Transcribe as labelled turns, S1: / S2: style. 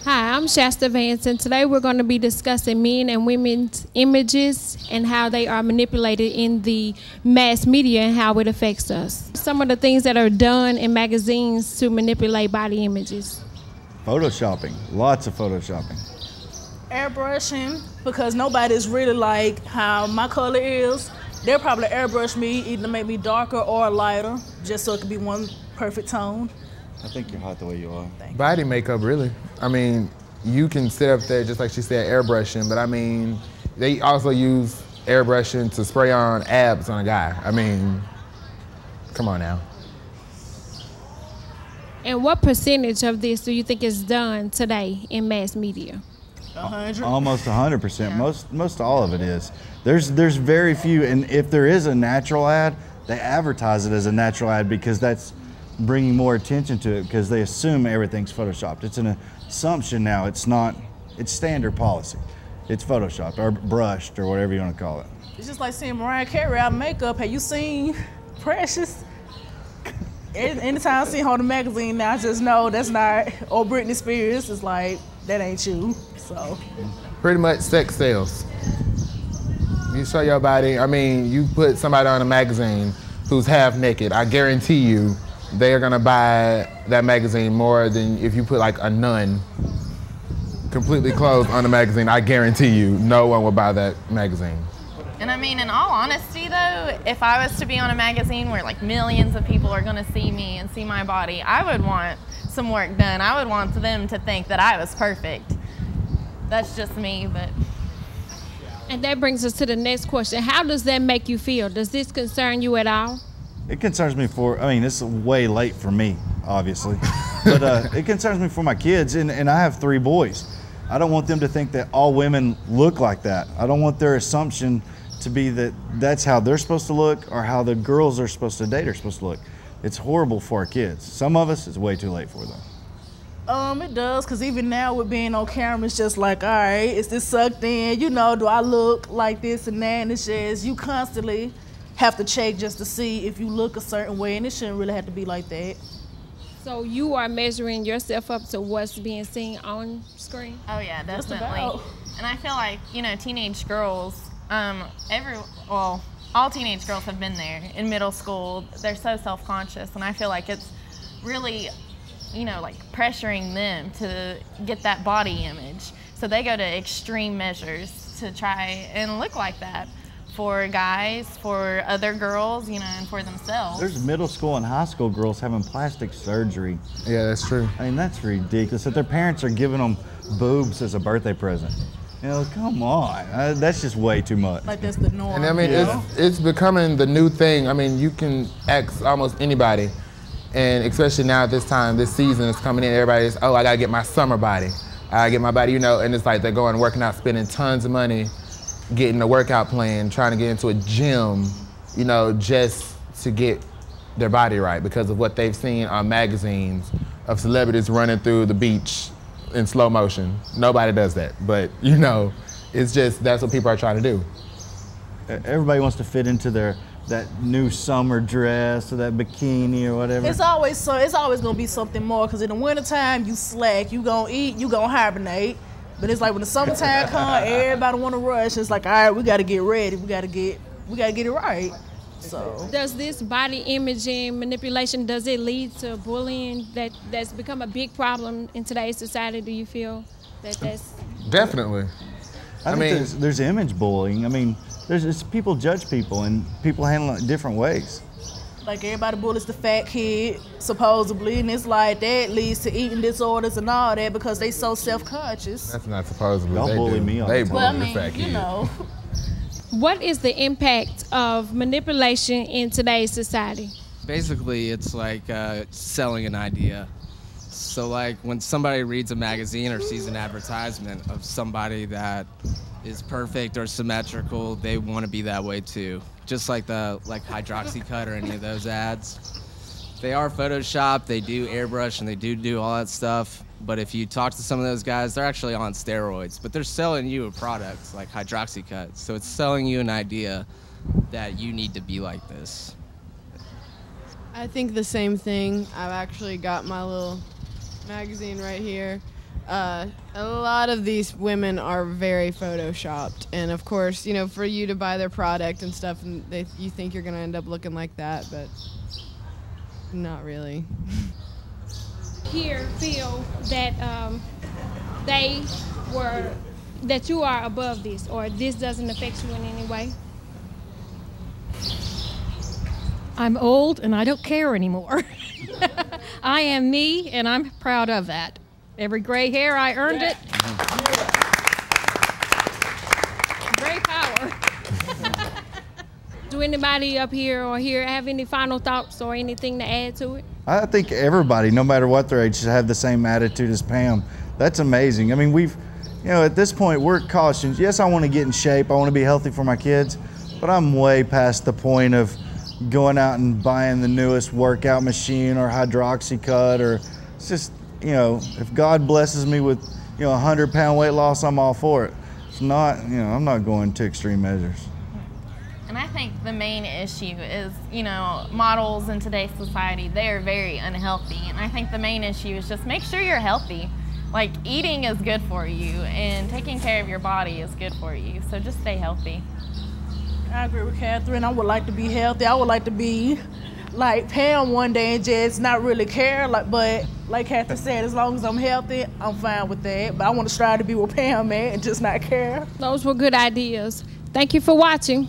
S1: Hi, I'm Shasta Vance, and today we're going to be discussing men and women's images and how they are manipulated in the mass media and how it affects us. Some of the things that are done in magazines to manipulate body images.
S2: Photoshopping, lots of photoshopping.
S3: Airbrushing, because nobody's really like how my color is. They'll probably airbrush me either to make me darker or lighter, just so it could be one perfect tone.
S2: I think you're hot the way you are.
S4: Body makeup, really. I mean, you can sit up there, just like she said, airbrushing, but I mean, they also use airbrushing to spray on abs on a guy. I mean, come on now.
S1: And what percentage of this do you think is done today in mass media?
S3: 100.
S2: Almost 100%. Yeah. Most all of it is. There's very few, and if there is a natural ad, they advertise it as a natural ad because that's bringing more attention to it because they assume everything's photoshopped. It's an assumption now. It's not. It's standard policy. It's photoshopped or brushed or whatever you want to call it.
S3: It's just like seeing Mariah Carey out of makeup. Have you seen Precious? Anytime I see her on the magazine now, I just know that's not. Or Britney Spears is like, that ain't you. So.
S4: Pretty much sex sales. You show your body. I mean, you put somebody on a magazine who's half naked. I guarantee you, they are gonna buy that magazine more than if you put like a nun completely clothed on the magazine. I guarantee you, no one will buy that magazine.
S5: And I mean, in all honesty though, if I was to be on a magazine where like millions of people are gonna see me and see my body, I would want some work done. I would want them to think that I was perfect. That's just me, but.
S1: And that brings us to the next question. How does that make you feel? Does this concern you at all?
S2: It concerns me it's way late for me, obviously, but it concerns me for my kids, and I have 3 boys. I don't want them to think that all women look like that. I don't want their assumption to be that that's how they're supposed to look or how the girls are supposed to date are supposed to look. It's horrible for our kids. Some of us, it's way too late for them.
S3: It does, because even now with being on camera, it's just like, all right, is this sucked in? You know, do I look like this and that? And it's just, you constantly have to check just to see if you look a certain way, and it shouldn't really have to be like that.
S1: So you are measuring yourself up to what's being seen on screen?
S5: Oh yeah, definitely. And I feel like, you know, teenage girls, all teenage girls have been there in middle school. They're so self-conscious, and I feel like it's really, you know, like pressuring them to get that body image. So they go to extreme measures to try and look like that for guys, for other girls, you know, and for themselves.
S2: There's middle school and high school girls having plastic surgery.
S4: Yeah, that's true.
S2: I mean, that's ridiculous that their parents are giving them boobs as a birthday present. You know, come on. That's just way too much.
S3: Like that's the norm.
S4: And I mean, it's becoming the new thing. I mean, you can ask almost anybody. And especially now at this time, this season is coming in, everybody's, oh, I gotta get my summer body. I gotta get my body, you know, and it's like they're going working out, spending tons of money, getting a workout plan, trying to get into a gym, you know, just to get their body right because of what they've seen on magazines of celebrities running through the beach in slow motion. Nobody does that, but you know, it's just, that's what people are trying to do.
S2: Everybody wants to fit into that new summer dress or that bikini or whatever.
S3: It's always gonna be something more, because in the wintertime you slack, you gonna eat, you gonna hibernate. But it's like when the summertime comes, everybody wanna rush. It's like, all right, we gotta get ready, we gotta get it right. So
S1: does this body imaging manipulation, does it lead to bullying that's become a big problem in today's society? Do you feel that's
S4: Definitely.
S2: I mean, there's image bullying. I mean, there's people judge people and people handle it different ways.
S3: Like everybody bullies the fat kid, supposedly, and it's like that leads to eating disorders and all that because they so self-conscious.
S4: That's not supposedly.
S2: Y'all bully me all the
S4: They
S2: time.
S4: bully
S3: Well, I
S4: the
S3: mean,
S4: fat kid.
S3: you know.
S1: What is the impact of manipulation in today's society?
S6: Basically, it's like selling an idea. So like when somebody reads a magazine or sees an advertisement of somebody that is perfect or symmetrical, they want to be that way too. Just like Hydroxycut or any of those ads. They are photoshopped, they do airbrush, and they do all that stuff. But if you talk to some of those guys, they're actually on steroids. But they're selling you a product like Hydroxycut. So it's selling you an idea that you need to be like this.
S7: I think the same thing. I've actually got my little magazine right here. A lot of these women are very photoshopped, and of course, you know, for you to buy their product and stuff, and you think you're gonna end up looking like that, but not really.
S1: Here feel that that you are above this, or this doesn't affect you in any way?
S8: I'm old and I don't care anymore. I am me, and I'm proud of that. Every gray hair, I earned it. Gray power.
S1: Do anybody up here or here have any final thoughts or anything to add to it?
S2: I think everybody, no matter what their age, should have the same attitude as Pam. That's amazing. I mean, at this point, we're cautious. Yes, I want to get in shape. I want to be healthy for my kids, but I'm way past the point of going out and buying the newest workout machine or hydroxycut, or it's just, if God blesses me with, 100-pound weight loss, I'm all for it. It's not, I'm not going to extreme measures.
S5: And I think the main issue is, models in today's society, they're very unhealthy. And I think the main issue is just make sure you're healthy. Like, eating is good for you, and taking care of your body is good for you. So just stay healthy.
S3: I agree with Catherine. I would like to be healthy. I would like to be like Pam one day and just not really care. But like Catherine said, as long as I'm healthy, I'm fine with that. But I want to strive to be with Pam, man, and just not care.
S1: Those were good ideas. Thank you for watching.